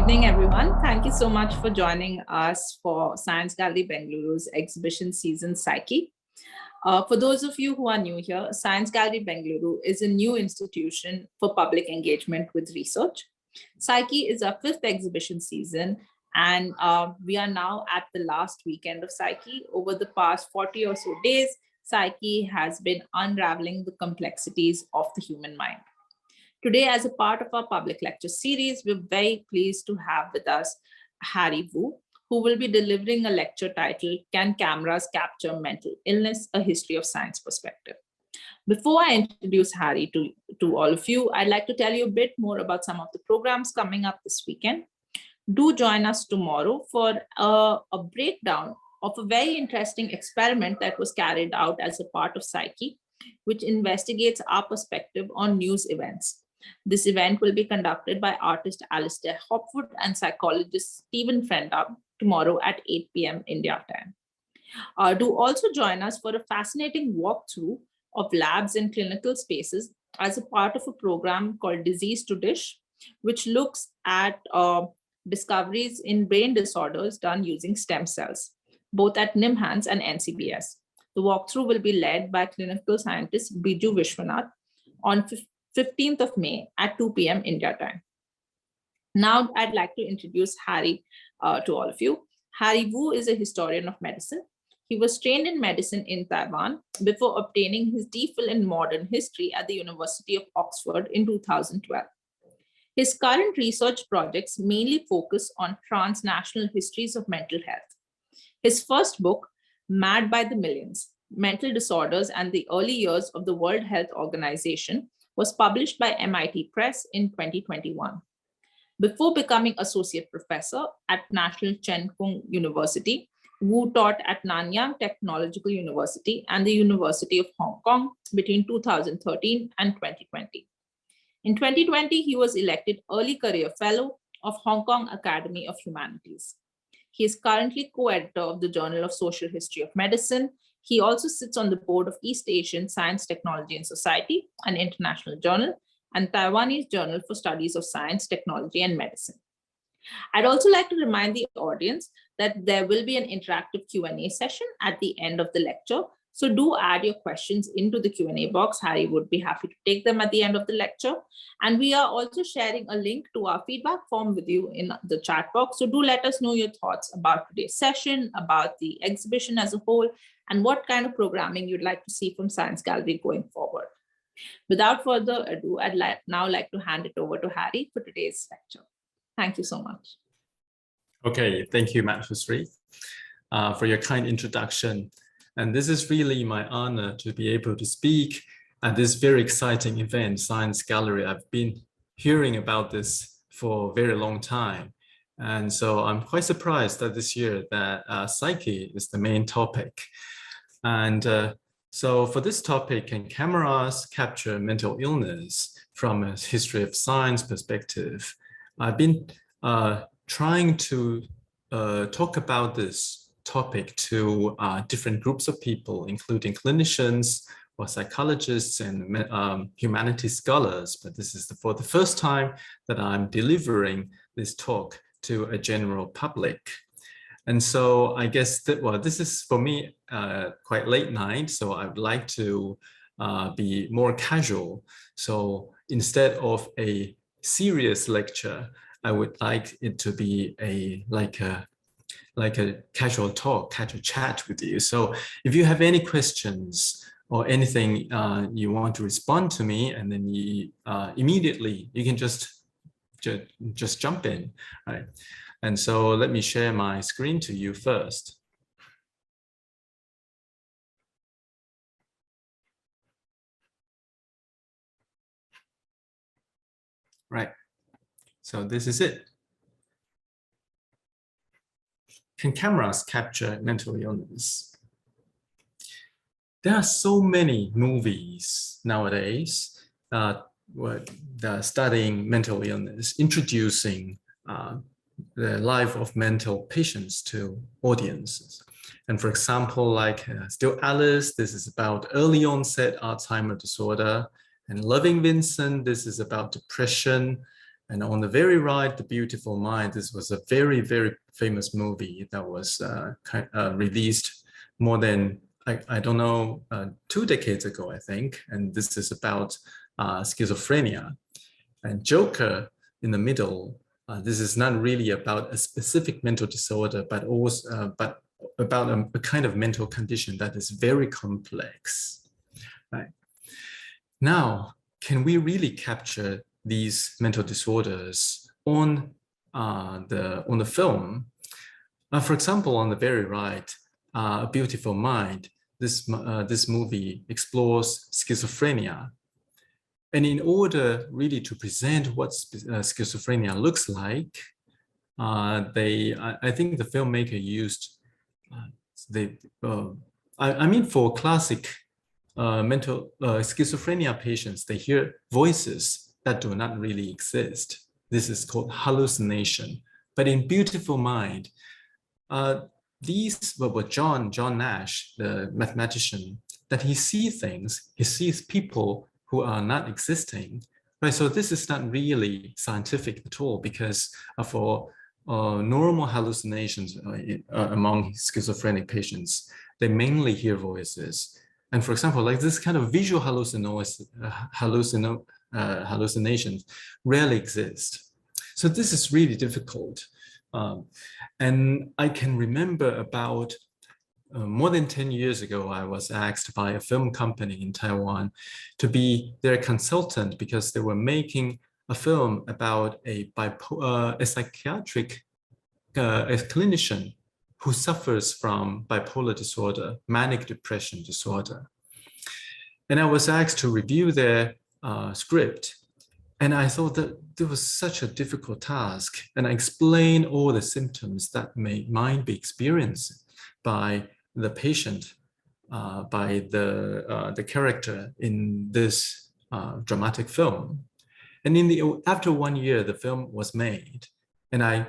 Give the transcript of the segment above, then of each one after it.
evening, everyone. Thank you so much for joining us for Science Gallery Bengaluru's exhibition season Psyche. For those of you who are new here, Science Gallery Bengaluru is a new institution for public engagement with research. Psyche is our 5th exhibition season, and we are now at the last weekend of Psyche. Over the past 40 or so days, Psyche has been unraveling the complexities of the human mind. Today, as a part of our public lecture series, we're very pleased to have with us Harry Wu, who will be delivering a lecture titled, Can Cameras Capture Mental Illness? A History of Science Perspective. Before I introduce Harry to all of you, I'd like to tell you a bit more about some of the programs coming up this weekend. Do join us tomorrow for a breakdown of a very interesting experiment that was carried out as a part of Psyche, which investigates our perspective on news events. This event will be conducted by artist Alistair Hopwood and psychologist Stephen Frenda tomorrow at 8 p.m. India time. Do also join us for a fascinating walkthrough of labs and clinical spaces as a part of a program called Disease to Dish, which looks at discoveries in brain disorders done using stem cells, both at NIMHANS and NCBS. The walkthrough will be led by clinical scientist Biju Vishwanath on 15th of May at 2 p.m. India time. Now, I'd like to introduce Harry to all of you. Harry Wu is a historian of medicine. He was trained in medicine in Taiwan before obtaining his DPhil in modern history at the University of Oxford in 2012. His current research projects mainly focus on transnational histories of mental health. His first book, Mad by the Millions, Mental Disorders and the Early Years of the World Health Organization, was published by MIT Press in 2021. Before becoming associate professor at National Cheng Kung University, Wu taught at Nanyang Technological University and the University of Hong Kong between 2013 and 2020. In 2020, he was elected Early Career Fellow of Hong Kong Academy of Humanities. He is currently co-editor of the Journal of Social History of Medicine. He also sits on the board of East Asian Science, Technology and Society, an international journal, and Taiwanese Journal for Studies of Science, Technology and Medicine. I'd also like to remind the audience that there will be an interactive Q&A session at the end of the lecture. So do add your questions into the Q&A box. Harry would be happy to take them at the end of the lecture. And we are also sharing a link to our feedback form with you in the chat box. So do let us know your thoughts about today's session, about the exhibition as a whole, and what kind of programming you'd like to see from Science Gallery going forward. Without further ado, I'd now like to hand it over to Harry for today's lecture. Thank you so much. Okay, thank you, Mahusri, for your kind introduction. And this is really my honor to be able to speak at this very exciting event, Science Gallery. I've been hearing about this for a very long time. And so I'm quite surprised that this year that psyche is the main topic. And so for this topic, can cameras capture mental illness from a history of science perspective? I've been trying to talk about this topic to different groups of people, including clinicians or psychologists and humanities scholars. But this is for the first time that I'm delivering this talk to a general public. And so I guess that, well, this is for me quite late night, so I would like to be more casual. So instead of a serious lecture, I would like it to be like a casual talk, casual chat with you. So if you have any questions or anything you want to respond to me, and then you immediately you can just jump in, right? And so let me share my screen to you first. Right. So this is it. Can cameras capture mental illness? There are so many movies nowadays studying mental illness, introducing the life of mental patients to audiences. And for example, like Still Alice, this is about early onset Alzheimer's disorder. And Loving Vincent, this is about depression. And on the very right, The Beautiful Mind. This was a very, very famous movie that was released more than, I don't know, 2 decades ago, I think. And this is about schizophrenia. And Joker in the middle, this is not really about a specific mental disorder, but also about a kind of mental condition that is very complex. Right? Now, can we really capture these mental disorders on the film? For example, on the very right, A Beautiful Mind, this movie explores schizophrenia. And in order really to present what schizophrenia looks like, I think the filmmaker used, for classic mental schizophrenia patients, they hear voices that do not really exist. This is called hallucination. But in Beautiful Mind, these were John Nash, the mathematician, that he sees things, he sees people who are not existing. Right, so this is not really scientific at all, because for normal hallucinations among schizophrenic patients, they mainly hear voices. And for example, like this kind of visual hallucinations rarely exist. So this is really difficult. And I can remember about more than 10 years ago, I was asked by a film company in Taiwan to be their consultant because they were making a film about a psychiatric a clinician who suffers from bipolar disorder, manic depression disorder. And I was asked to review their script. And I thought that it was such a difficult task. And I explained all the symptoms that might be experienced by the patient, by the character in this dramatic film. And after 1 year, the film was made. And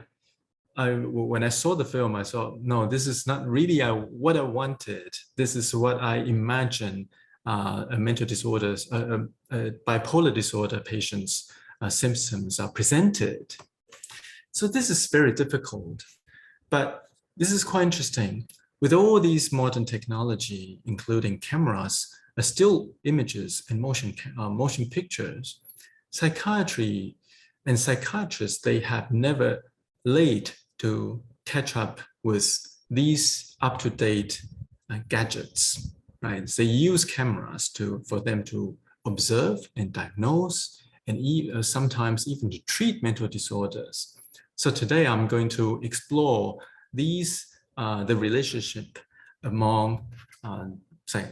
when I saw the film, I thought, no, this is not really what I wanted. This is what I imagined a mental disorders, bipolar disorder patients' symptoms are presented. So this is very difficult, but this is quite interesting. With all these modern technology, including cameras, still images and motion pictures, psychiatry and psychiatrists, they have never late to catch up with these up-to-date gadgets, right? They use cameras for them to observe and diagnose, and sometimes even to treat mental disorders. So today I'm going to explore the relationship among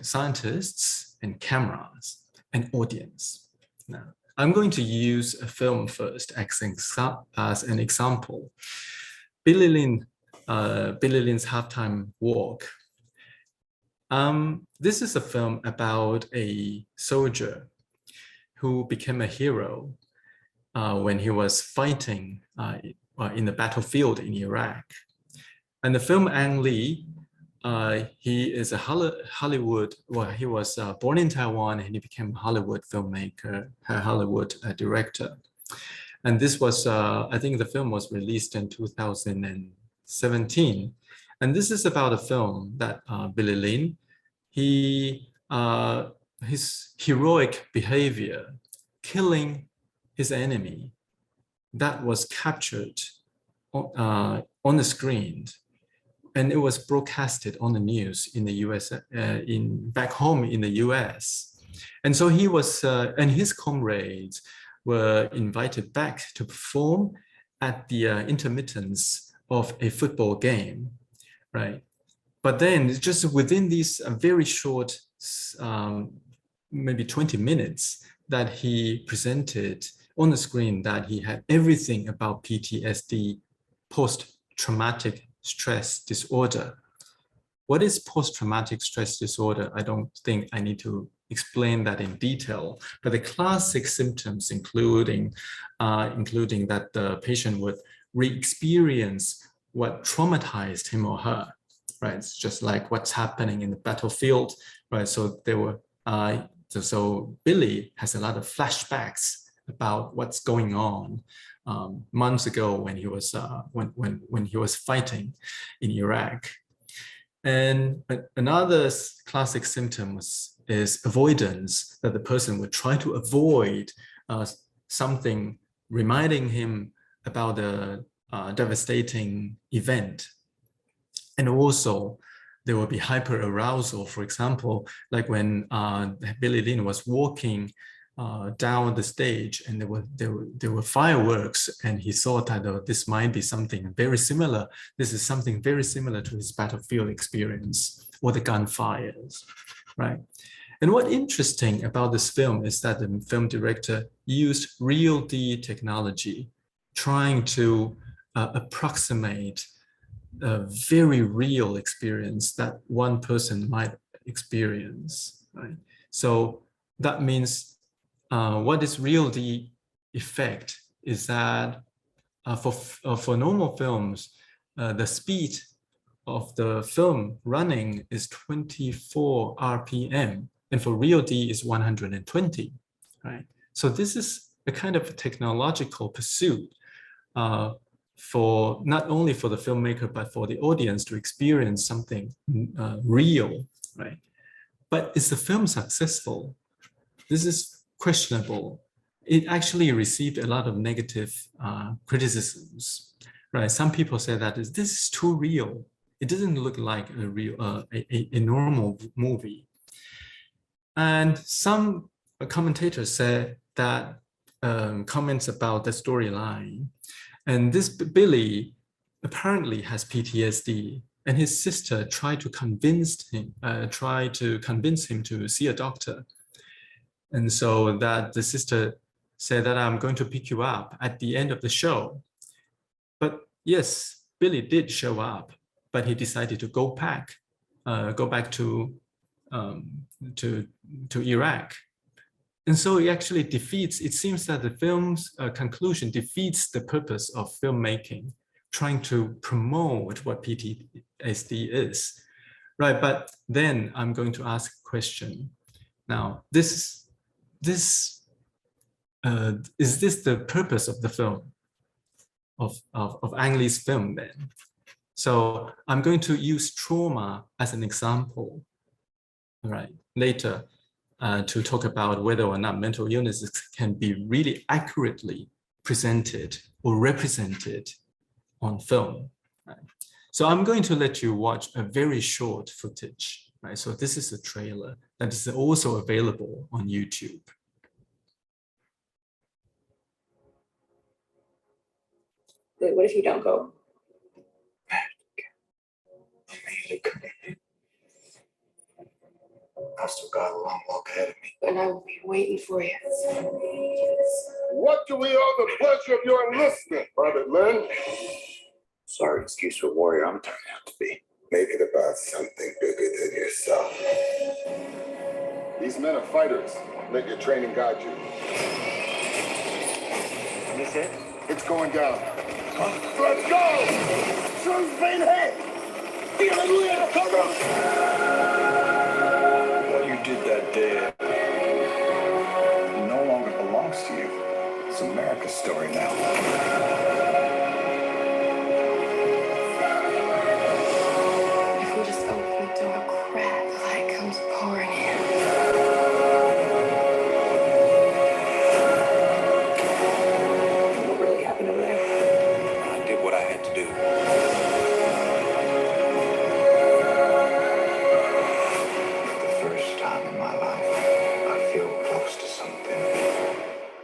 scientists and cameras and audience. Now, I'm going to use a film first as an example. Billy Lynn's Halftime Walk. This is a film about a soldier who became a hero when he was fighting in the battlefield in Iraq. And the film Ang Lee, he is a Hollywood, well, he was born in Taiwan and he became a Hollywood filmmaker, a Hollywood director. And this was, I think the film was released in 2017. And this is about a film that Billy Lynn, his heroic behavior, killing his enemy, that was captured on the screen. And it was broadcasted on the news in the US, back home in the US. And so he was, and his comrades were invited back to perform at the intermittence of a football game, right? But then just within these very short, maybe 20 minutes, that he presented on the screen that he had everything about PTSD, post-traumatic stress disorder. What is post-traumatic stress disorder? I don't think I need to explain that in detail, but the classic symptoms including that the patient would re-experience what traumatized him or her, right? It's just like what's happening in the battlefield, right? So there were, so Billy has a lot of flashbacks about what's going on months ago when he was when he was fighting in Iraq. And another classic symptom is avoidance, that the person would try to avoid something reminding him about a devastating event. And also, there will be hyperarousal. For example, like when Billy Lynn was walking down the stage, and there were fireworks, and he thought that this might be something very similar. This is something very similar to his battlefield experience or the gunfires, right? And what's interesting about this film is that the film director used real-D technology, trying to approximate a very real experience that one person might experience, right? So that means what is real-D effect is that for normal films, the speed of the film running is 24 RPM, and for real-D is 120, right? So this is a kind of a technological pursuit for not only for the filmmaker, but for the audience to experience something real, right? But is the film successful? This is questionable. It actually received a lot of negative criticisms, right? Some people say that this is too real. It doesn't look like a real, a normal movie. And some commentators said that comments about the storyline. And this Billy apparently has PTSD, and his sister tried to convince him to see a doctor. And so that the sister said that I'm going to pick you up at the end of the show. But yes, Billy did show up, but he decided to go back to Iraq. And so it actually defeats, it seems that the film's conclusion defeats the purpose of filmmaking, trying to promote what PTSD is, right? But then I'm going to ask a question. Now, is this the purpose of the film, of Ang Lee's film then? So I'm going to use trauma as an example, right, later to talk about whether or not mental illnesses can be really accurately presented or represented on film, right? So I'm going to let you watch a very short footage, right? So this is a trailer that is also available on YouTube. But what if you don't go? I've still got a long walk ahead of me. And I will be waiting for you. What do we owe the pleasure of your enlistment, Private Lynn? Sorry, excuse for warrior I'm turning out to be. Make it about something bigger than yourself. These men are fighters. Let your training guide you. This it? It's going down. Let's go! Truth vein head! Feeling lit! Come on! What you did that day no longer belongs to you. It's America's story now. If we just open the door, crap, light comes pouring in. What really happened over there? I did what I had to do. For the first time in my life, I feel close to something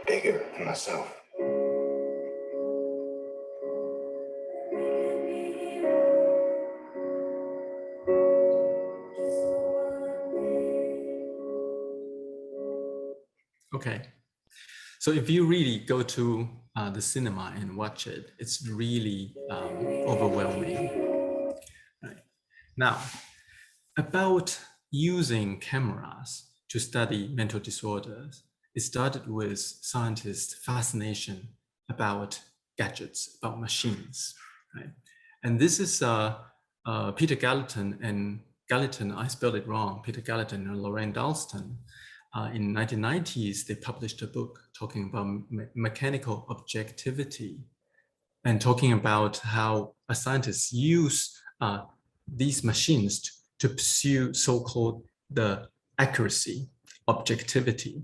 bigger than myself. Okay, so if you really go to the cinema and watch it, it's really overwhelming. Right. Now, about using cameras to study mental disorders, it started with scientists' fascination about gadgets, about machines, right? And this is Peter Gallatin, I spelled it wrong, Peter Gallatin and Lorraine Dalston, in 1990s, they published a book talking about mechanical objectivity and talking about how scientists use these machines to pursue so-called the accuracy, objectivity.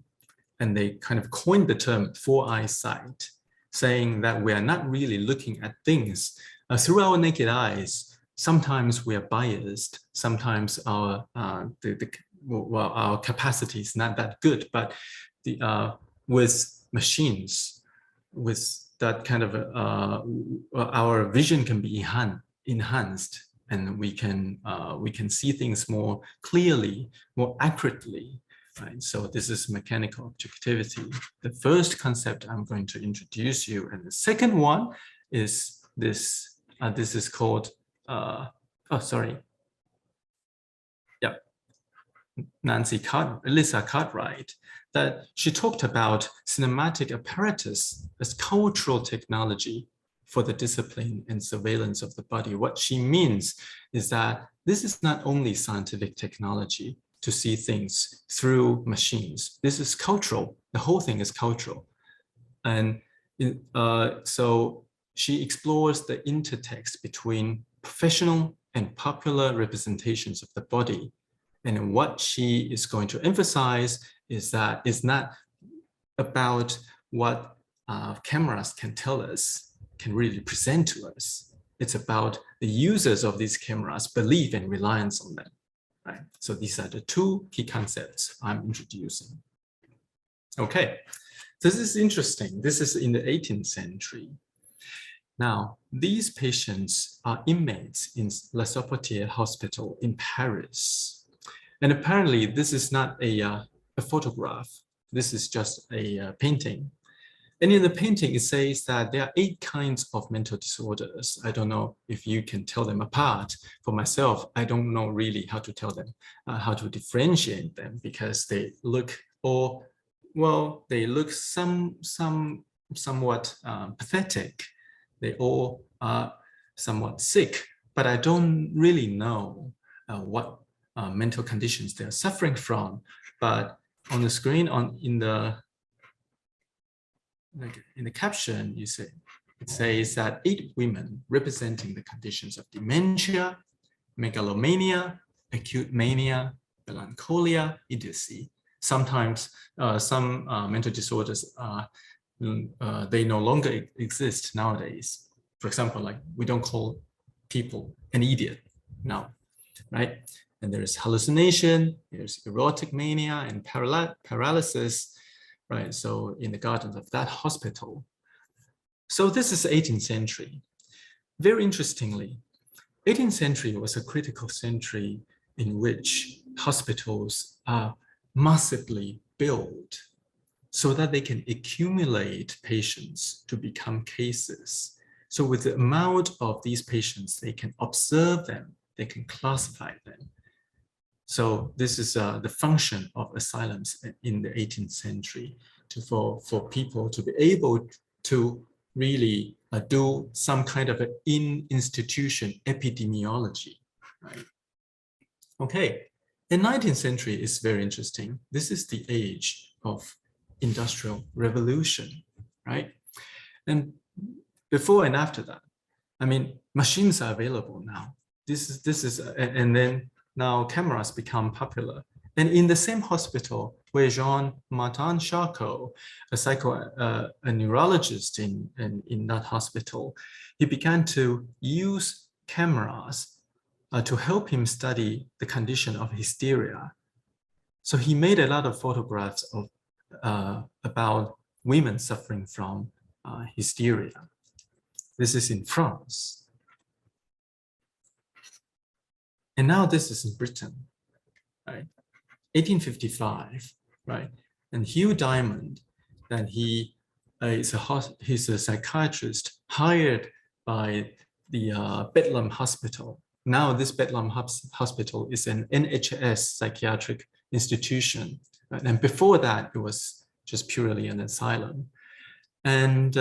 And they kind of coined the term four-eye sight, saying that we are not really looking at things through our naked eyes. Sometimes we are biased, sometimes our our capacity is not that good, but with machines, with that kind of our vision can be enhanced, and we can see things more clearly, more accurately. Right? So this is mechanical objectivity. The first concept I'm going to introduce you, and the second one is this. This is called. Lisa Cartwright, that she talked about cinematic apparatus as cultural technology for the discipline and surveillance of the body. What she means is that this is not only scientific technology to see things through machines. This is cultural. The whole thing is cultural. And so she explores the intertext between professional and popular representations of the body. And what she is going to emphasize is that it's not about what cameras can tell us, can really present to us. It's about the users of these cameras' belief and reliance on them. Right? So these are the two key concepts I'm introducing. Okay, this is interesting. This is in the 18th century. Now, these patients are inmates in La Sopotier Hospital in Paris. And apparently this is not a photograph. This is just a painting. And in the painting, it says that there are 8 kinds of mental disorders. I don't know if you can tell them apart. For myself, I don't know really how to tell them, how to differentiate them, because they look all, well, they look somewhat pathetic. They all are somewhat sick, but I don't really know what mental conditions they're suffering from. But on the screen, in the caption, it says that 8 women representing the conditions of dementia, megalomania, acute mania, melancholia, idiocy. Sometimes some mental disorders they no longer exist nowadays. For example, like we don't call people an idiot now, right? And there's hallucination, there's erotic mania and paralysis, right? So in the gardens of that hospital. So this is the 18th century. Very interestingly, 18th century was a critical century in which hospitals are massively built so that they can accumulate patients to become cases. So with the amount of these patients, they can observe them, they can classify them. So this is the function of asylums in the 18th century, for people to be able to really do some kind of an in-institution epidemiology, right? Okay, the 19th century is very interesting. This is the age of Industrial Revolution, right? And before and after that, I mean, machines are available now. And then now cameras become popular. And in the same hospital where Jean-Martin Charcot, a neurologist in that hospital, he began to use cameras to help him study the condition of hysteria. So he made a lot of photographs of about women suffering from hysteria. This is in France. And now this is in Britain, right? 1855, right? And Hugh Diamond, that he's a psychiatrist hired by the Bedlam Hospital. Now this Bedlam Hospital is an NHS psychiatric institution. Right? And before that, it was just purely an asylum. And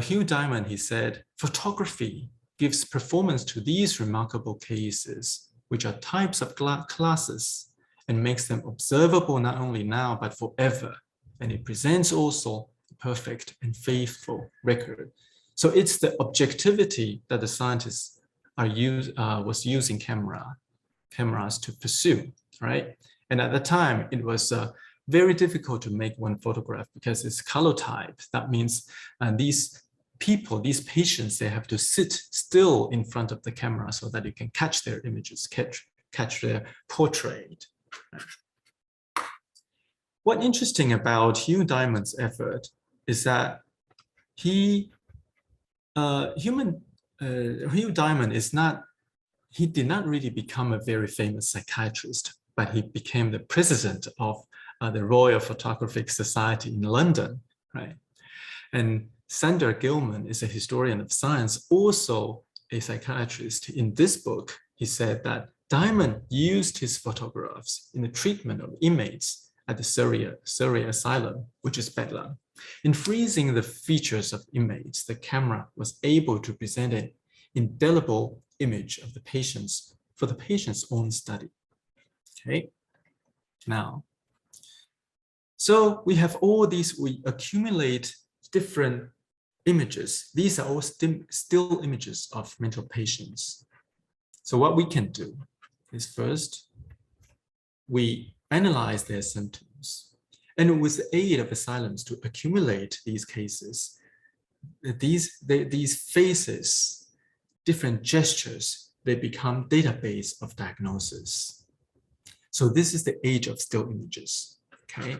Hugh Diamond, he said, photography gives performance to these remarkable cases, which are types of classes and makes them observable not only now, but forever. And it presents also a perfect and faithful record. So it's the objectivity that the scientists was using cameras to pursue, right? And at the time, it was very difficult to make one photograph because it's color type. That means these people, these patients, they have to sit still in front of the camera so that you can catch their images, catch their portrait. What's interesting about Hugh Diamond's effort is that Hugh Diamond he did not really become a very famous psychiatrist, but he became the president of the Royal Photographic Society in London, right? And Sandra Gilman is a historian of science, also a psychiatrist. In this book, he said that Diamond used his photographs in the treatment of inmates at the Surrey Asylum, which is Bedlam. In freezing the features of inmates, the camera was able to present an indelible image of the patients for the patient's own study. Okay, now, so we have all these, we accumulate different images. These are all still images of mental patients. So what we can do is first, we analyze their symptoms. And with the aid of asylums to accumulate these cases, these faces, different gestures, they become database of diagnosis. So this is the age of still images, okay?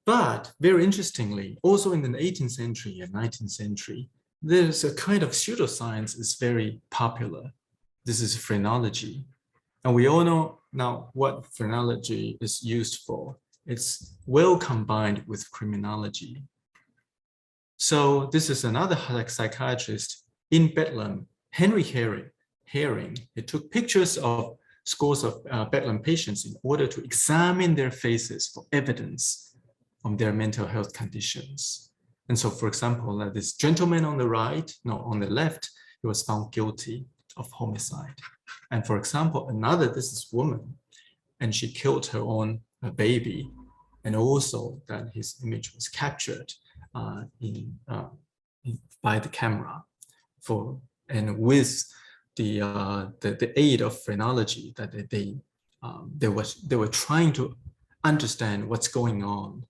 But very interestingly, also in the 18th century and 19th century, there's a kind of pseudoscience is very popular. This is phrenology. And we all know now what phrenology is used for. It's well combined with criminology. So this is another psychiatrist in Bedlam, Henry Herring. He took pictures of scores of Bedlam patients in order to examine their faces for evidence of their mental health conditions. And so, for example, this gentleman on the left, he was found guilty of homicide. And for example, this is woman, and she killed her own baby, and also that his image was captured by the camera, and with the aid of phrenology, that they were trying to understand what's going on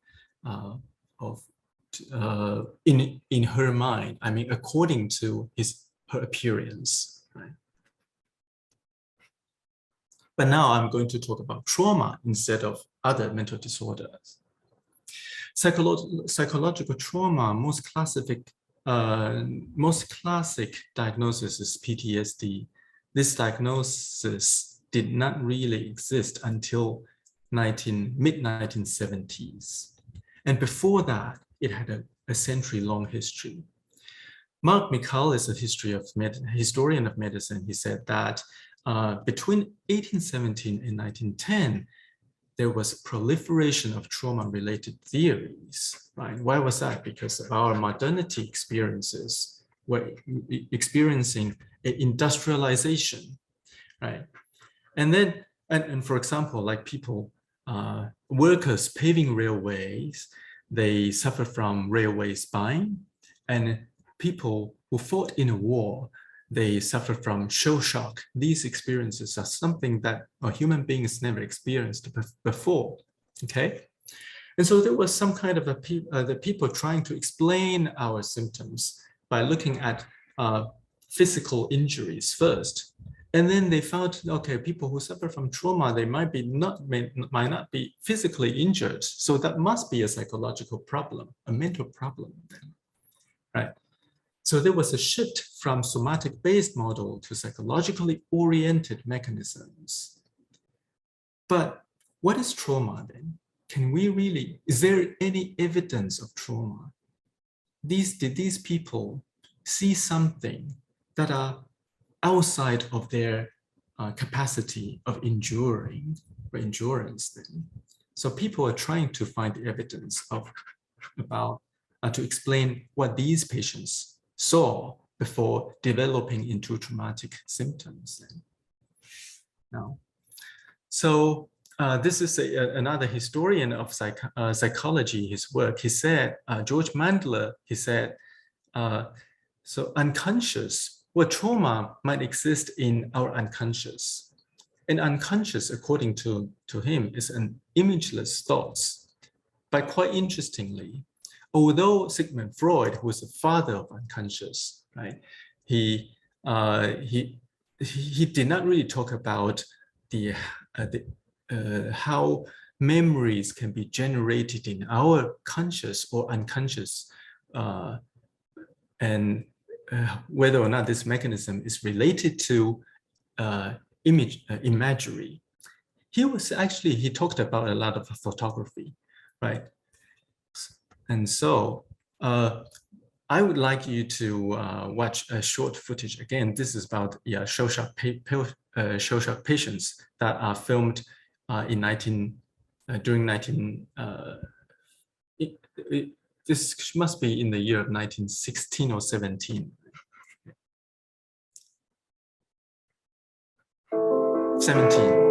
in her mind. I mean, according to her appearance, right? But now I'm going to talk about trauma instead of other mental disorders. Psychological trauma, most classic diagnosis is PTSD. This diagnosis did not really exist until mid-1970s. And before that, it had a century-long history. Mark Michaelis, a historian of medicine, he said that between 1817 and 1910, there was proliferation of trauma-related theories, right? Why was that? Because our modernity experiences were experiencing industrialization, right? And then, and for example, like people, workers paving railways, they suffer from railway spine, and people who fought in a war, they suffer from shell shock. These experiences are something that human beings never experienced before, okay? And so there was some kind of the people trying to explain our symptoms by looking at physical injuries first. And then they found, okay, people who suffer from trauma, they might not be physically injured. So that must be a psychological problem, a mental problem then, right? So there was a shift from somatic-based model to psychologically oriented mechanisms. But what is trauma then? Is there any evidence of trauma? Did these people see something that are outside of their capacity of endurance then? So people are trying to find the evidence to explain what these patients saw before developing into traumatic symptoms then. Now, So this is another historian of psychology, his work. He said, George Mandler, he said, so unconscious, what trauma might exist in our unconscious. And unconscious, according to him, is an imageless thoughts. But quite interestingly, although Sigmund Freud, who was the father of unconscious, right, he did not really talk about how memories can be generated in our conscious or unconscious, and whether or not this mechanism is related to imagery. He talked about a lot of photography, right? And so I would like you to watch a short footage. Again, this is about shell shock patients that are filmed this must be in the year of 1916 or 17. 17, right?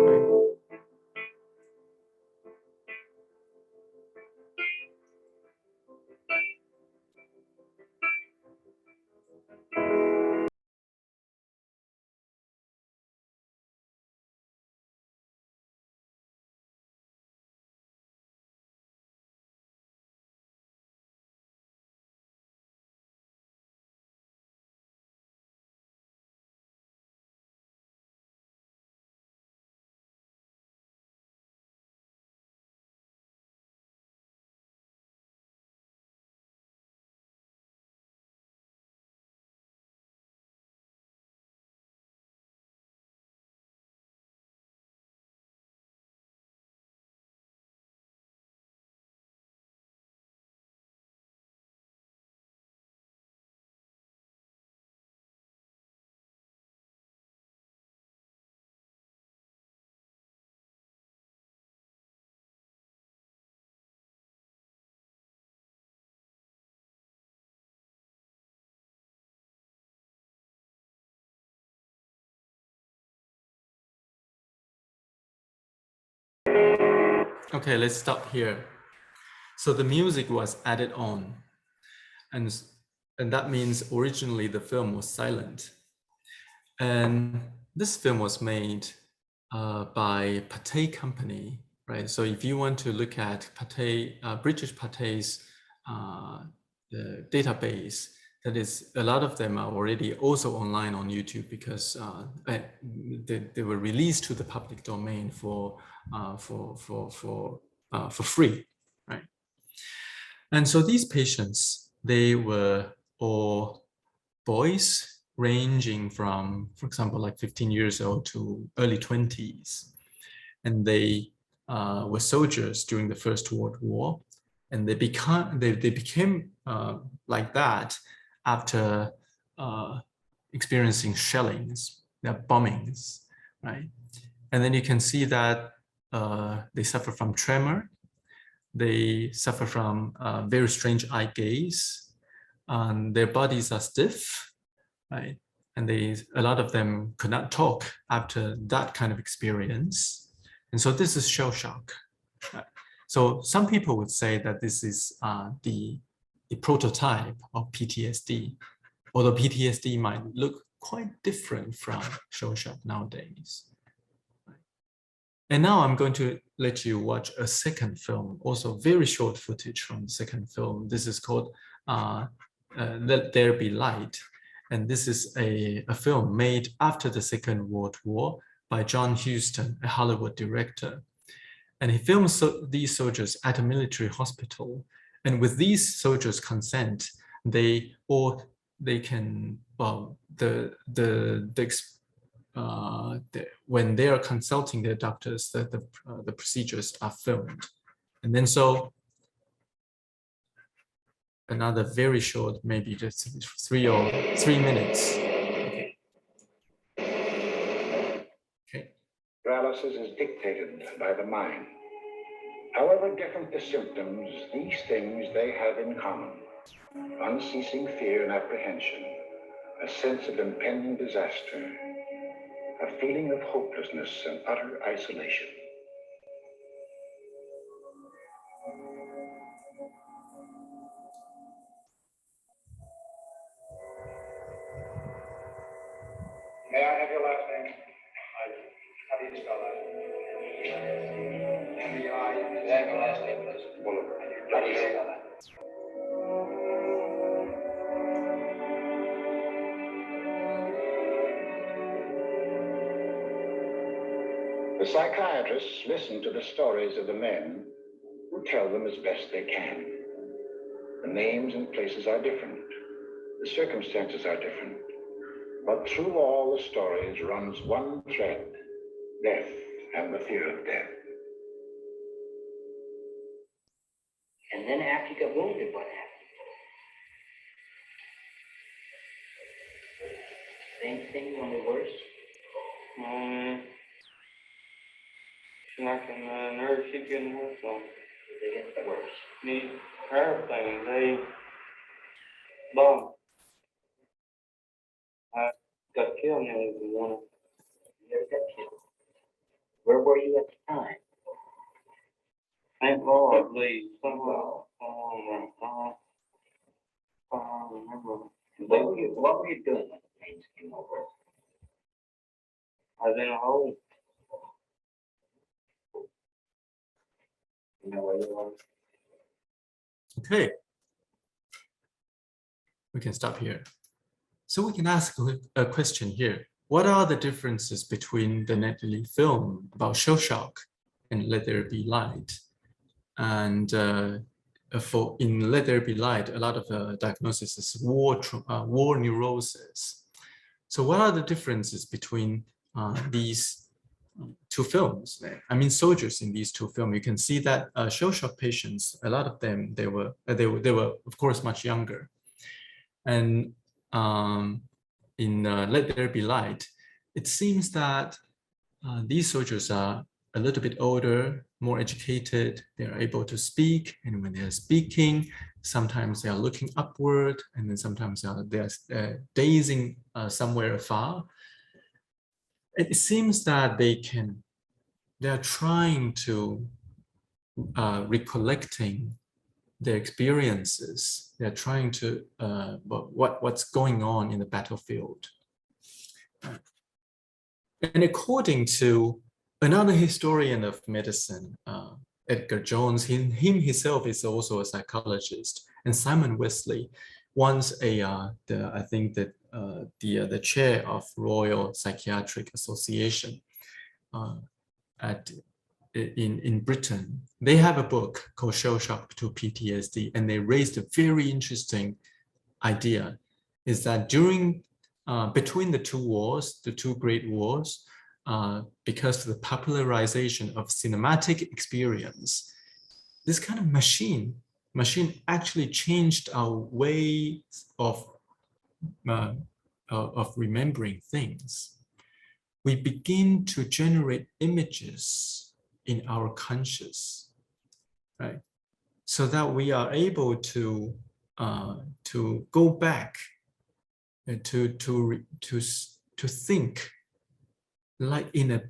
Okay, let's stop here. So the music was added on, and that means originally the film was silent. And this film was made by Pathé Company, right? So if you want to look at Pathé, British Pathé's the database, that is, a lot of them are already also online on YouTube because they were released to the public domain for free, right? And so these patients, they were all boys ranging from, for example, like 15 years old to early 20s. And they were soldiers during the First World War. And they became like that after experiencing shellings, bombings, right? And then you can see that they suffer from tremor. They suffer from very strange eye gaze. Their bodies are stiff, right? And a lot of them could not talk after that kind of experience. And so this is shell shock. Right? So some people would say that this is the prototype of PTSD, although PTSD might look quite different from shell shock nowadays. And now I'm going to let you watch a second film, also very short footage from the second film. This is called Let There Be Light. And this is a film made after the Second World War by John Huston, a Hollywood director. And he films these soldiers at a military hospital. And with these soldiers' consent, when they are consulting their doctors, the procedures are filmed. And then so another very short, maybe just 3 minutes. Okay. Paralysis is dictated by the mind. However different the symptoms, these things they have in common. Unceasing fear and apprehension, a sense of impending disaster, a feeling of hopelessness and utter isolation. May I have your last name? How do you spell that? M-E-I. May I have your last name, please? How do you spell that? The psychiatrists listen to the stories of the men who tell them as best they can. The names and places are different. The circumstances are different. But through all the stories runs one thread: death and the fear of death. And then after you got wounded, what happened? Same thing, only worse? Like in the nerves keep getting worse, so They get worse. these airplanes, they bomb. I got killed nearly with one. You never got killed. Where were you at the time? St. Louis, I believe. Wow. I don't remember. What were you doing when the planes came over? I was in a hole. You know where you were? Okay. We can stop here. So we can ask a question here. What are the differences between the Netflix film about shell shock and Let There Be Light? And in Let There Be Light, a lot of diagnosis is war neurosis. So what are the differences between these two films? I mean, soldiers in these two films, you can see that shell shock patients, a lot of them, they were of course much younger. And in Let There Be Light, it seems that these soldiers are a little bit older, more educated, they're able to speak, and when they're speaking, sometimes they are looking upward, and then sometimes they're gazing somewhere afar. It seems that they are trying to recollecting their experiences. They're trying to what's going on in the battlefield. And according to another historian of medicine, Edgar Jones, himself is also a psychologist, and Simon Wesley, once I think that the chair of Royal Psychiatric Association in Britain, they have a book called Shell Shock to PTSD, and they raised a very interesting idea, is that during between the two wars, the two great wars, because of the popularization of cinematic experience, this kind of machine actually changed our way of remembering things. We begin to generate images in our conscious, right? So that we are able to go back and to think like in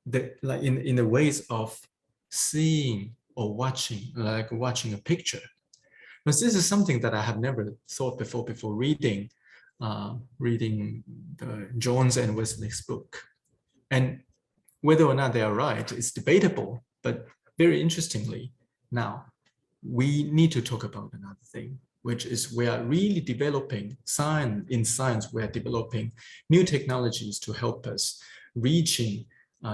the ways of seeing or watching, like watching a picture. But this is something that I have never thought before reading the Jones and Wesley's book. And whether or not they are right is debatable, but very interestingly, now we need to talk about another thing, which is we are really developing in science, we are developing new technologies to help us reaching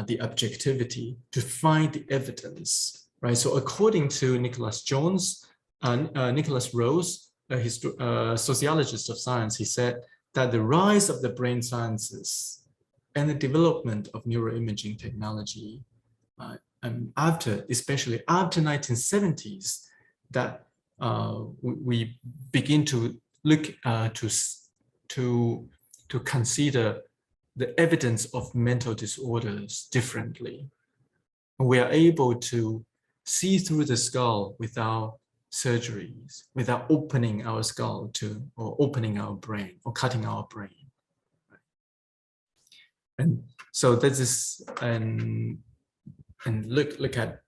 the objectivity, to find the evidence, right? So according to Nicholas Rose, a sociologist of science, he said that the rise of the brain sciences and the development of neuroimaging technology, especially after 1970s, that we begin to look to consider the evidence of mental disorders differently. We are able to see through the skull without surgeries, without opening our skull or opening our brain or cutting our brain. And So this is, and look at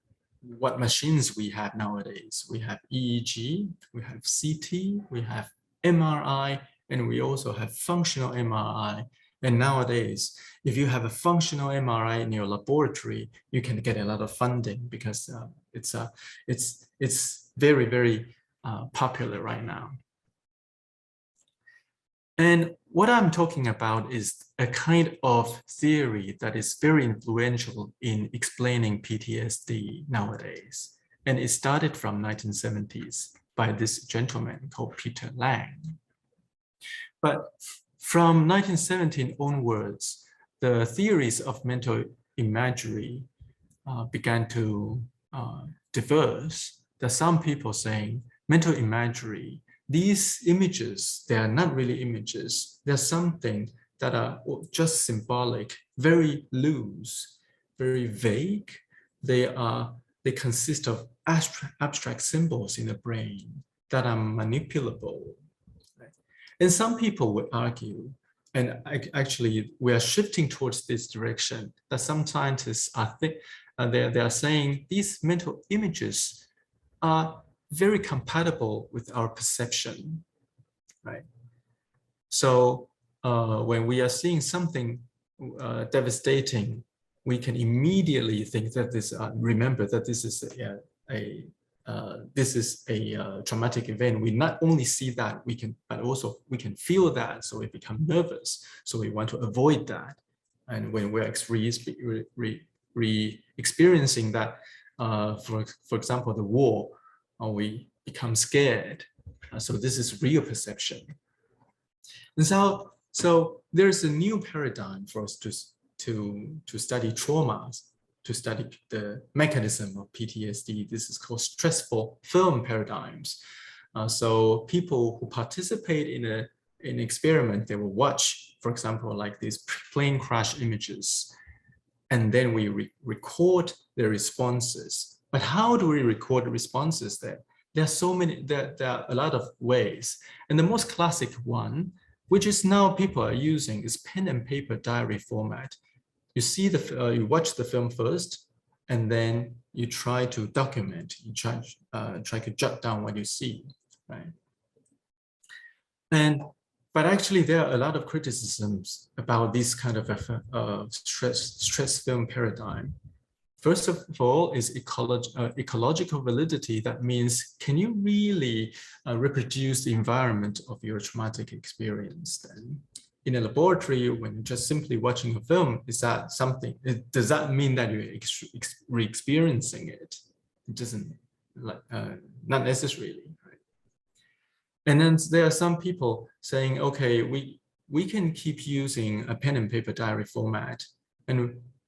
what machines we have nowadays. We have EEG, we have CT, we have MRI, and we also have functional MRI. And nowadays, if you have a functional MRI in your laboratory, you can get a lot of funding because it's very, very popular right now. And what I'm talking about is a kind of theory that is very influential in explaining PTSD nowadays. And it started from 1970s by this gentleman called Peter Lang. But from 1917 onwards, the theories of mental imagery began to diverse. There are some people saying mental imagery, these images, they are not really images. They're something that are just symbolic, very loose, very vague. They consist of abstract symbols in the brain that are manipulable. And some people would argue, and actually we are shifting towards this direction, that some scientists they are saying these mental images are very compatible with our perception, right? So when we are seeing something devastating, we can immediately think that remember that this is a traumatic event. We not only see that, but also we can feel that, so we become nervous. So we want to avoid that. And when we're experiencing that, for example, the war, we become scared. So this is real perception. And so there's a new paradigm for us to study traumas, to study the mechanism of PTSD. This is called stressful film paradigms. So people who participate in an experiment, they will watch, for example, like these plane crash images, and then we record the responses. But how do we record the responses there? There are a lot of ways. And the most classic one, which is now people are using, is pen and paper diary format. You watch the film first, and then you try to document, you try to jot down what you see, right? But actually there are a lot of criticisms about this kind of stress film paradigm. First of all is ecological validity. That means, can you really reproduce the environment of your traumatic experience then? In a laboratory, when you're just simply watching a film, is that something, does that mean that you're re-experiencing it? It doesn't, not necessarily, right? And then there are some people saying, okay, we can keep using a pen and paper diary format,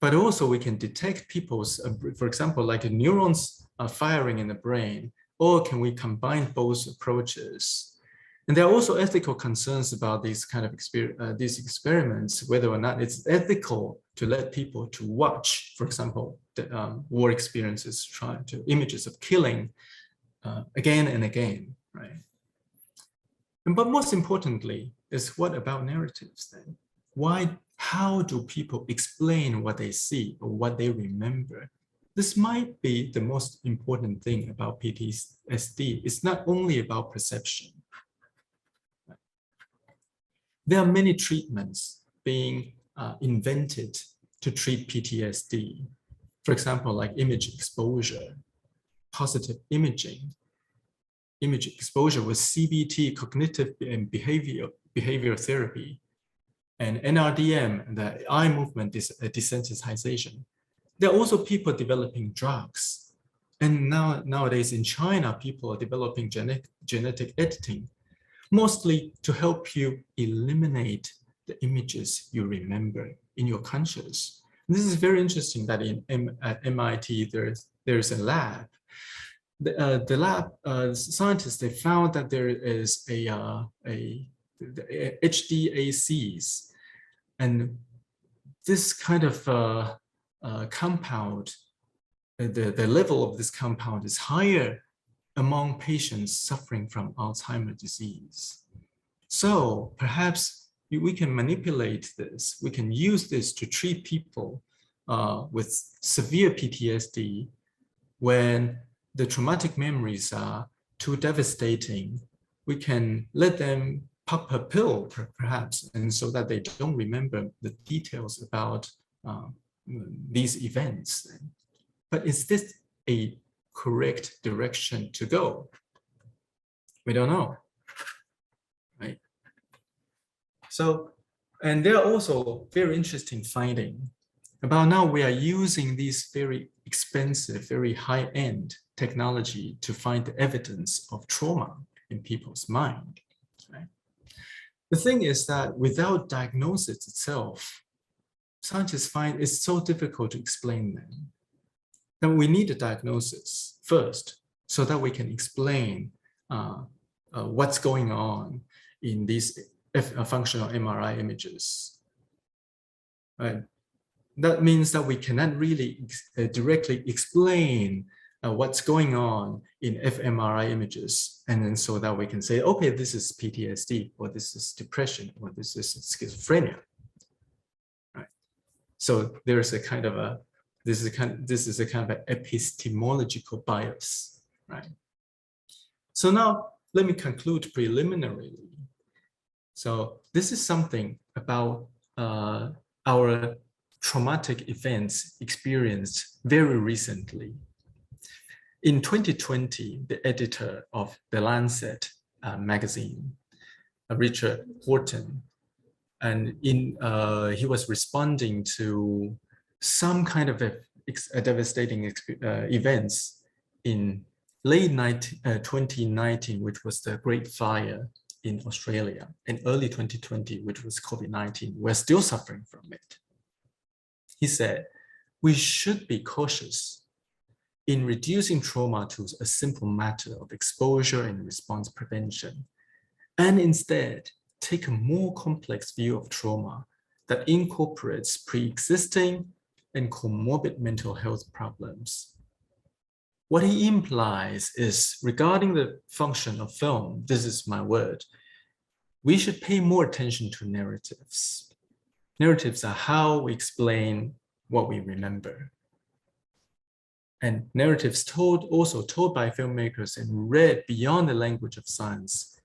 but also we can detect people's, for example, like neurons are firing in the brain, or can we combine both approaches? And there are also ethical concerns about these kind of these experiments, whether or not it's ethical to let people to watch, for example, the war experiences, images of killing again and again, right? But most importantly is, what about narratives then? How do people explain what they see or what they remember? This might be the most important thing about PTSD. It's not only about perception. There are many treatments being invented to treat PTSD. For example, like image exposure, positive imaging, image exposure with CBT, cognitive and behavior therapy, and NRDM, the eye movement desensitization. There are also people developing drugs. And nowadays in China, people are developing genetic editing, mostly to help you eliminate the images you remember in your conscious. And this is very interesting that at MIT, there's a lab. The lab scientists, they found that there is HDACs, and this kind of compound, the level of this compound is higher among patients suffering from Alzheimer's disease. So perhaps we can manipulate this. We can use this to treat people with severe PTSD when the traumatic memories are too devastating. We can let them pop a pill, perhaps, and so that they don't remember the details about these events. But is this a correct direction to go? We don't know, right? So, and there are also very interesting findings about now we are using these very expensive, very high-end technology to find the evidence of trauma in people's mind, right? The thing is that without diagnosis itself, scientists find it's so difficult to explain them. Then we need a diagnosis first so that we can explain what's going on in these functional MRI images. Right? That means that we cannot really directly explain what's going on in fMRI images, and then so that we can say, okay, this is PTSD, or this is depression, or this is schizophrenia. Right? So there's a kind of a this is a kind of an epistemological bias, right? So now let me conclude preliminarily. So this is something about our traumatic events experienced very recently. In 2020, the editor of The Lancet magazine, Richard Horton, and he was responding to some kind of a devastating events in late 2019, which was the Great Fire in Australia, and early 2020, which was COVID-19. We're still suffering from it. He said, we should be cautious in reducing trauma to a simple matter of exposure and response prevention, and instead take a more complex view of trauma that incorporates pre-existing and comorbid mental health problems. What he implies is, regarding the function of film, this is my word, we should pay more attention to narratives. Narratives are how we explain what we remember. And narratives also told by filmmakers and read beyond the language of science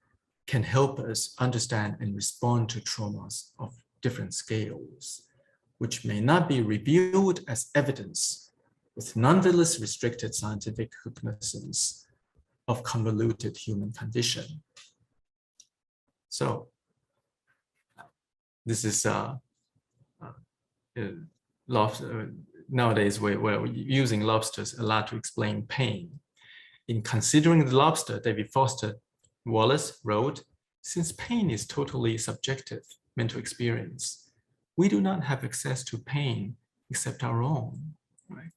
can help us understand and respond to traumas of different scales, which may not be reviewed as evidence with nonetheless restricted scientific cognizance of convoluted human condition. So this is nowadays we're using lobsters a lot to explain pain. In Considering the Lobster, David Foster Wallace wrote, since pain is totally subjective mental experience, we do not have access to pain except our own, right?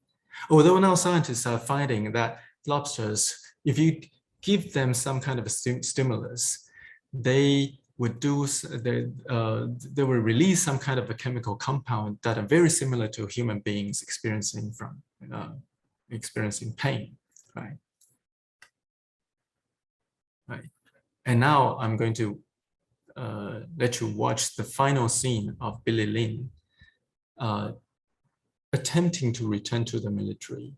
Although now scientists are finding that lobsters, if you give them some kind of a stimulus, they would they will release some kind of a chemical compound that are very similar to human beings experiencing pain, right? Right. And now I'm going to let you watch the final scene of Billy Lynn attempting to return to the military,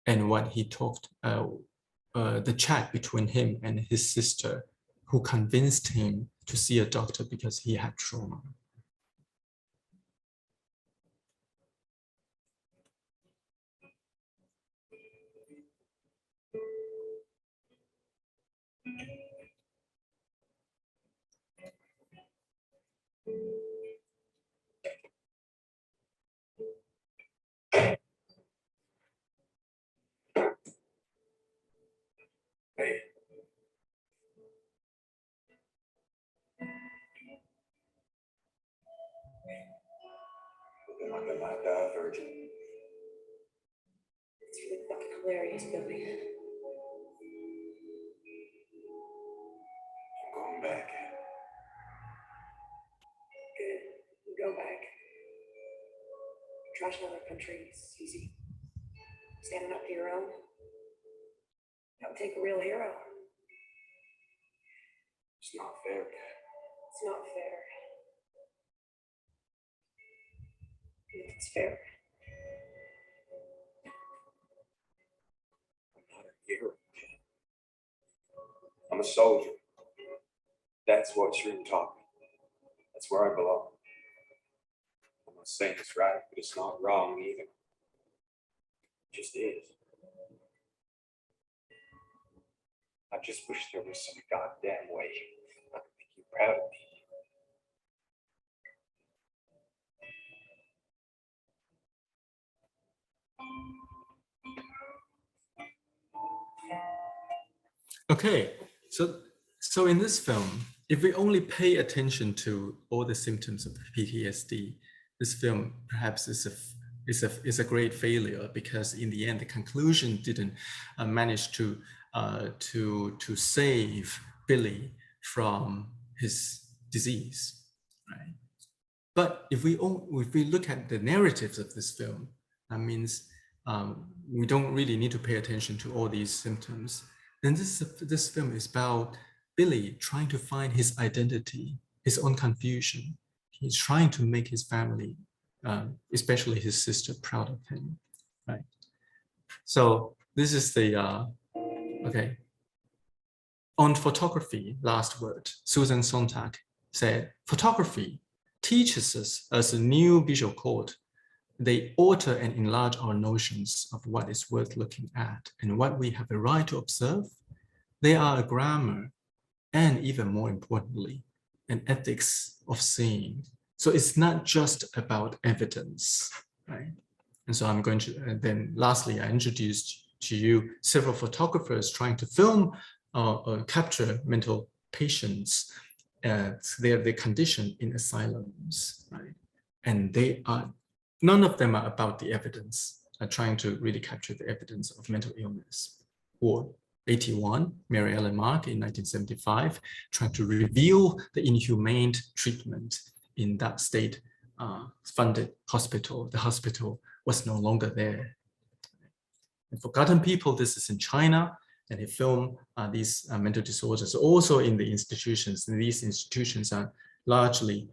and what he talked, the chat between him and his sister, who convinced him to see a doctor because he had trauma. Hey. Looking like a knocked out virgin. It's really fucking hilarious, Billy. I'm going back. Good. Go back. Trash in other countries, easy. Standing up to your own. That would take a real hero. It's not fair, Kat. It's not fair. It's fair. I'm not a hero. I'm a soldier. That's what Shrew taught me. That's where I belong. I'm not saying it's right, but it's not wrong either. It just is. I just wish there was some goddamn way I could make you proud of me. Okay, so in this film, if we only pay attention to all the symptoms of PTSD, this film perhaps is a great failure, because in the end the conclusion didn't manage to save Billy from his disease, right? But if we look at the narratives of this film, that means we don't really need to pay attention to all these symptoms. Then this film is about Billy trying to find his identity, his own confusion. He's trying to make his family, especially his sister, proud of him, right? So this is the, okay. On photography, last word, Susan Sontag said, photography teaches us as a new visual code. They alter and enlarge our notions of what is worth looking at and what we have a right to observe. They are a grammar and, even more importantly, an ethics of seeing. So it's not just about evidence, right? And so I'm going to, and then lastly, I introduced to you several photographers trying to film or capture mental patients, their condition in asylums, right? And they are, none of them are about the evidence, are trying to really capture the evidence of mental illness. Or 81, Mary Ellen Mark in 1975, trying to reveal the inhumane treatment in that state funded hospital. The hospital was no longer there. And Forgotten People, this is in China, and he filmed these mental disorders also in the institutions. And these institutions are largely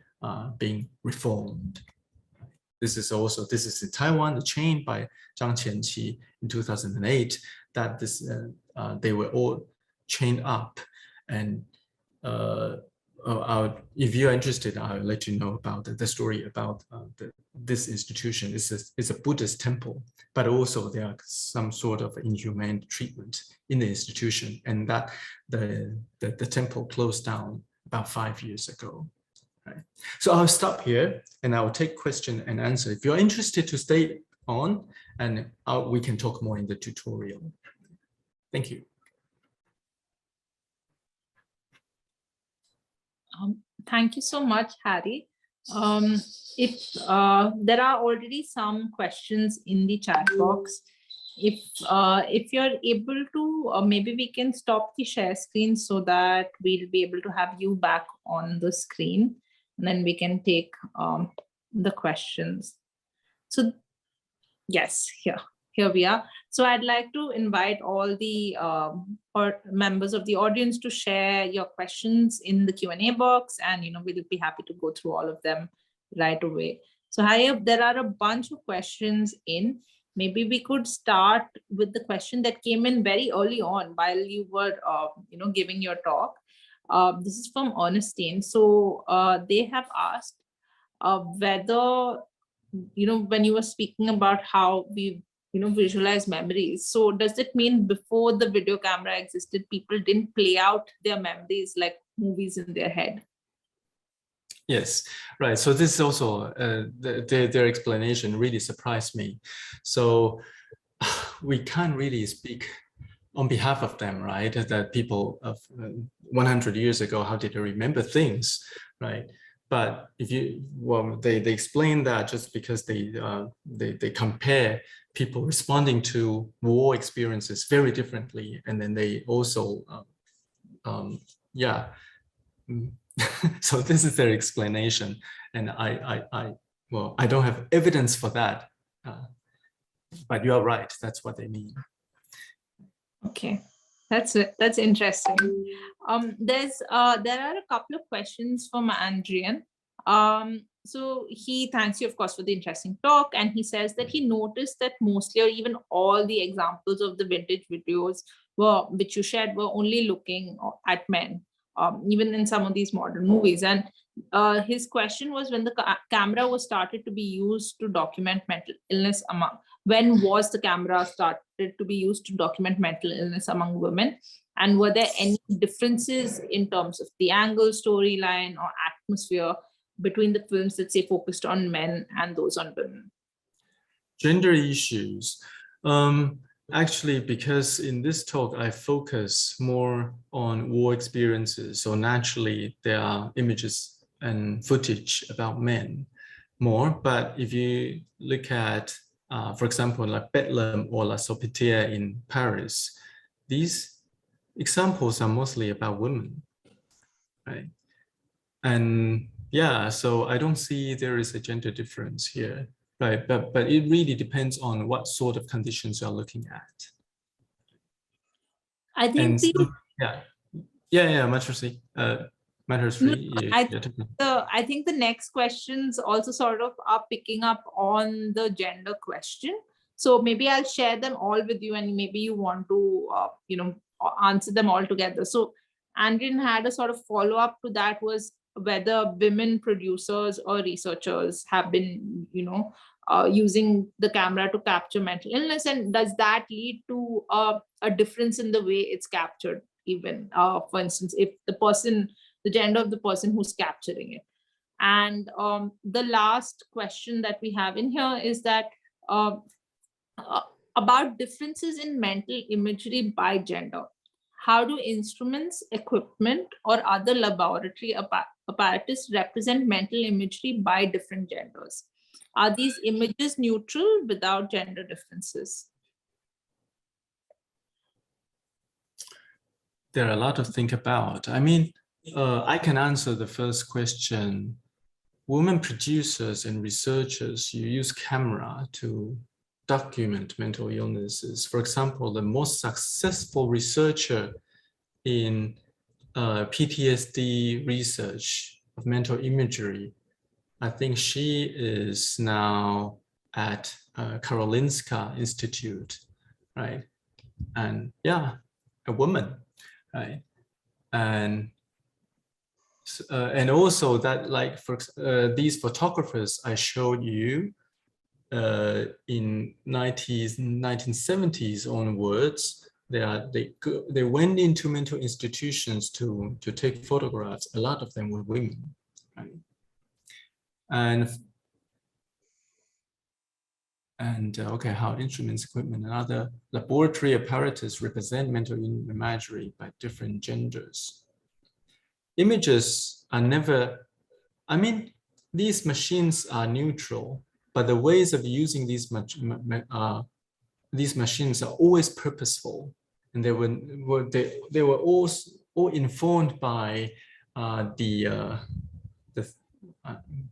being reformed. This is in Taiwan, the chain by Zhang Qianqi in 2008, that this they were all chained up. And if you're interested, I'll let you know about the story about this institution. It's a Buddhist temple, but also there are some sort of inhumane treatment in the institution, and that the temple closed down about 5 years ago. Right. So I'll stop here and I'll take question and answer. If you're interested to stay on, and we can talk more in the tutorial. Thank you. Thank you so much, Harry. If there are already some questions in the chat box, if you're able to, maybe we can stop the share screen so that we'll be able to have you back on the screen, and then we can take the questions. So yes, here we are. So I'd like to invite all the members of the audience to share your questions in the Q&A box, and we'll be happy to go through all of them right away. So there are a bunch of questions in. Maybe we could start with the question that came in very early on while you were giving your talk. This is from Ernestine. So they have asked whether when you were speaking about how we visualize memories, so does it mean before the video camera existed, people didn't play out their memories like movies in their head? Yes, right. So this is also their explanation really surprised me. So we can't really speak on behalf of them, right? That people of 100 years ago, how did they remember things, right? But if they explain that just because they compare people responding to war experiences very differently, and then they also, so this is their explanation, and I don't have evidence for that, but you are right. That's what they mean. Okay. That's interesting. There are a couple of questions from Andrian. so he thanks you, of course, for the interesting talk. And he says that he noticed that mostly, or even all the examples of the vintage videos which you shared were only looking at men, even in some of these modern movies. And his question was, when the camera was started to be used to document mental illness when was the camera started to be used to document mental illness among women? And were there any differences in terms of the angle, storyline, or atmosphere between the films that, say, focused on men and those on women? Gender issues. Actually, because in this talk, I focus more on war experiences. So naturally, there are images and footage about men more. But if you look at, for example, like Bedlam or La Salpêtrière in Paris, these examples are mostly about women, right? And yeah, so I don't see there is a gender difference here. Right, but it really depends on what sort of conditions you're looking at. I think Mahershree. I think the next questions also sort of are picking up on the gender question. So maybe I'll share them all with you, and maybe you want to answer them all together. So Andrin had a sort of follow-up to that, was whether women producers or researchers have been, using the camera to capture mental illness, and does that lead to a difference in the way it's captured? Even, for instance, if the gender of the person who's capturing it. And the last question that we have in here is that about differences in mental imagery by gender. How do instruments, equipment, or other laboratory apparatus represent mental imagery by different genders? Are these images neutral without gender differences? There are a lot to think about. I mean, I can answer the first question. Women producers and researchers, you use camera to document mental illnesses. For example, the most successful researcher in PTSD research of mental imagery, I think she is now at Karolinska Institute, right? And yeah, a woman, right? And also that, like, for these photographers I showed you in 1970s onwards, they went into mental institutions to take photographs. A lot of them were women, right? And okay, how instruments, equipment, and other laboratory apparatus represent mental imagery by different genders. Images are never, I mean, these machines are neutral, but the ways of using these machines are always purposeful, and they were all informed by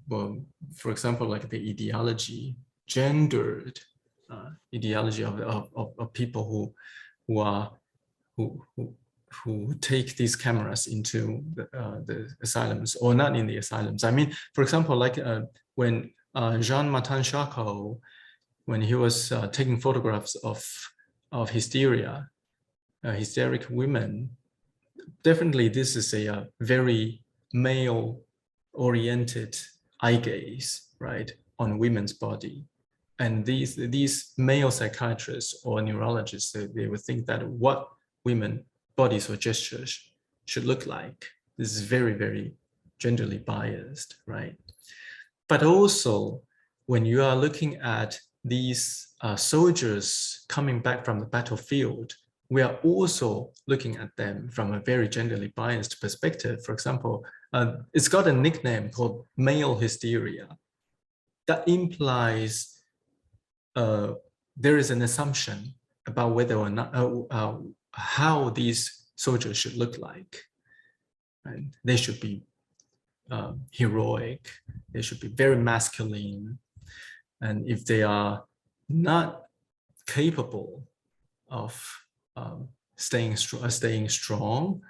well, for example, like the ideology, gendered ideology of people who take these cameras into the asylums, or not in the asylums. I mean, for example, like when Jean-Martin Charcot, when he was taking photographs of hysteria, hysteric women, definitely this is a very male-oriented eye gaze, right, on women's body. And these male psychiatrists or neurologists, they would think that what women bodies or gestures should look like. This is very, very genderly biased, right? But also, when you are looking at these soldiers coming back from the battlefield, we are also looking at them from a very genderly biased perspective. For example, it's got a nickname called male hysteria. That implies there is an assumption about whether or not how these soldiers should look like. Right? They should be heroic. They should be very masculine. And if they are not capable of staying strong,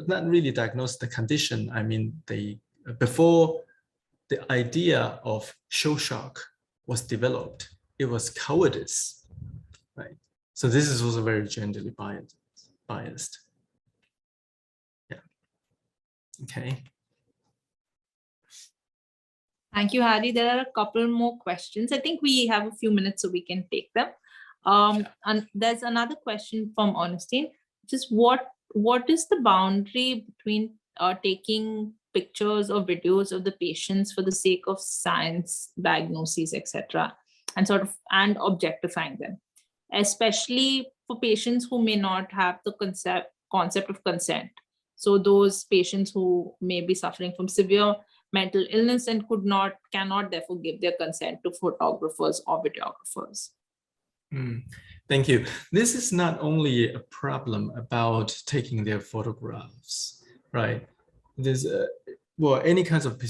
not really diagnose the condition. I mean, they before the idea of show shock was developed, it was cowardice, right? So this is also very genderly biased. Yeah. Okay. Thank you, Harry. There are a couple more questions. I think we have a few minutes so we can take them. And there's another question from Ernestine, which is what is the boundary between taking pictures or videos of the patients for the sake of science, diagnoses, etc., and objectifying them, especially for patients who may not have the concept of consent. So those patients who may be suffering from severe mental illness and cannot therefore give their consent to photographers or videographers. Thank you. This is not only a problem about taking their photographs, right? There's well, any kinds of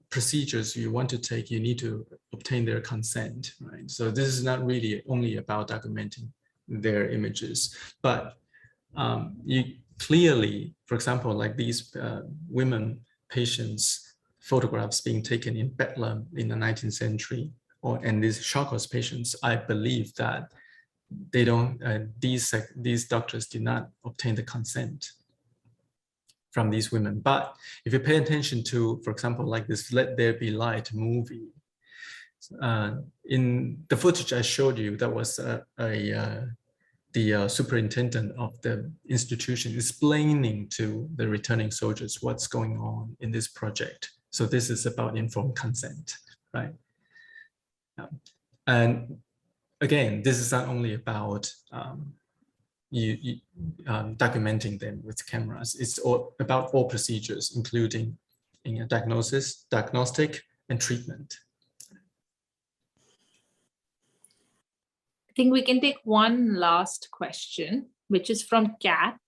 procedures you want to take, you need to obtain their consent, right? So this is not really only about documenting their images, but you clearly, for example, like these women patients photographs being taken in Bedlam in the 19th century, and these Charcot patients, I believe that they don't, these doctors did not obtain the consent from these women. But if you pay attention to, for example, like this Let There Be Light movie, in the footage I showed you, that was the superintendent of the institution explaining to the returning soldiers what's going on in this project. So this is about informed consent, right? And again, this is not only about documenting them with cameras. It's all about all procedures, including diagnosis, diagnostic, and treatment. I think we can take one last question, which is from Kat.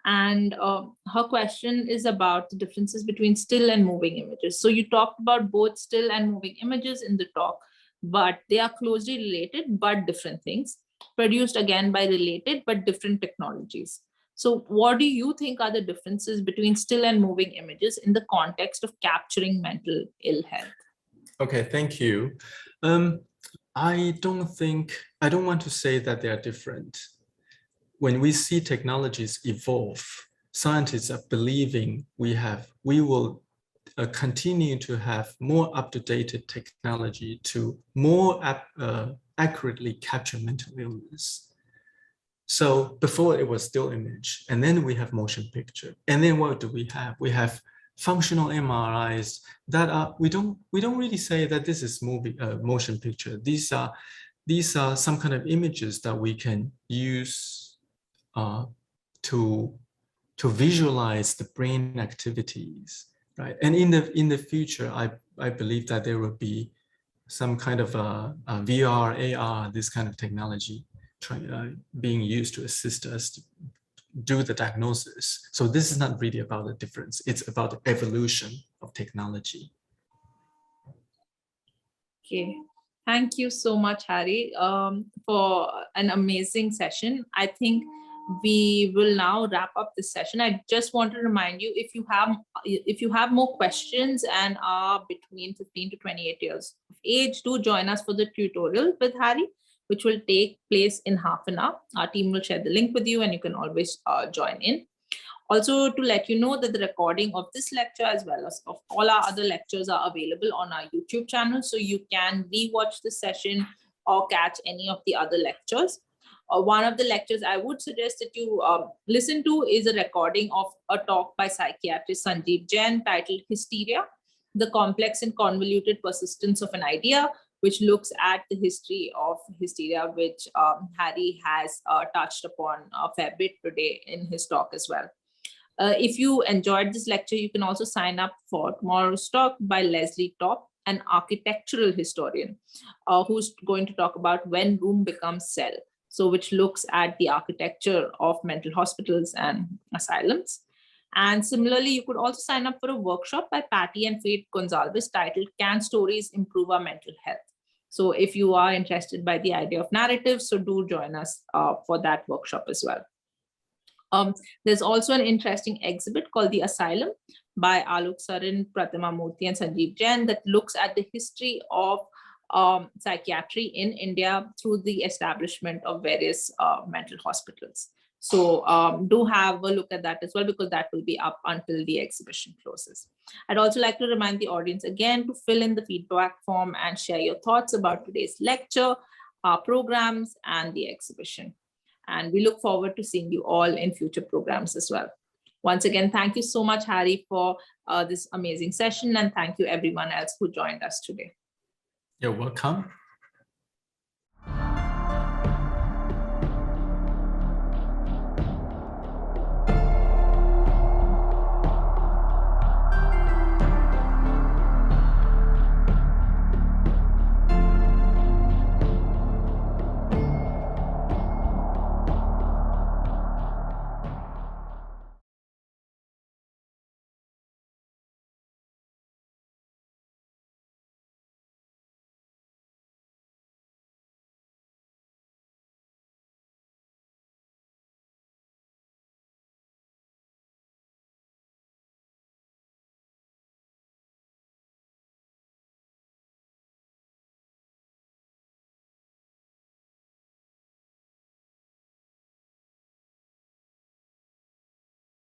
And her question is about the differences between still and moving images. So you talked about both still and moving images in the talk, but they are closely related, but different things, produced again by related, but different technologies. So what do you think are the differences between still and moving images in the context of capturing mental ill health? Okay, thank you. I don't want to say that they are different. When we see technologies evolve, scientists are believing we will continue to have more up-to-date technology to more accurately capture mental illness. So before it was still image, and then we have motion picture, and then what do we have? We have functional MRIs that are we don't really say that this is motion picture. These are some kind of images that we can use to visualize the brain activities, right? And in the future, I believe that there will be some kind of VR, AR, this kind of technology being used to assist us to do the diagnosis. So this is not really about the difference. It's about the evolution of technology. Okay. Thank you so much, Harry, for an amazing session. I think we will now wrap up this session. I just want to remind you, if you have more questions and are between 15 to 28 years of age, do join us for the tutorial with Harry, which will take place in half an hour. Our team will share the link with you and you can always join in. Also, to let you know that the recording of this lecture as well as of all our other lectures are available on our YouTube channel. So you can rewatch the session or catch any of the other lectures. One of the lectures I would suggest that you listen to is a recording of a talk by psychiatrist Sanjeev Jain titled Hysteria, the complex and convoluted persistence of an idea, which looks at the history of hysteria, which Harry has touched upon a fair bit today in his talk as well. If you enjoyed this lecture, you can also sign up for tomorrow's talk by Leslie Top, an architectural historian, who's going to talk about When Room Becomes Cell, so which looks at the architecture of mental hospitals and asylums. And similarly, you could also sign up for a workshop by Patty and Faith Gonzalez titled Can Stories Improve Our Mental Health? So if you are interested by the idea of narrative, so do join us for that workshop as well. There's also an interesting exhibit called The Asylum by Alok Sarin, Pratima Murthy, and Sanjeev Jain that looks at the history of psychiatry in India through the establishment of various mental hospitals. So do have a look at that as well, because that will be up until the exhibition closes. I'd also like to remind the audience again to fill in the feedback form and share your thoughts about today's lecture, our programs, and the exhibition. And we look forward to seeing you all in future programs as well. Once again, thank you so much, Harry, for this amazing session. And thank you everyone else who joined us today. You're welcome.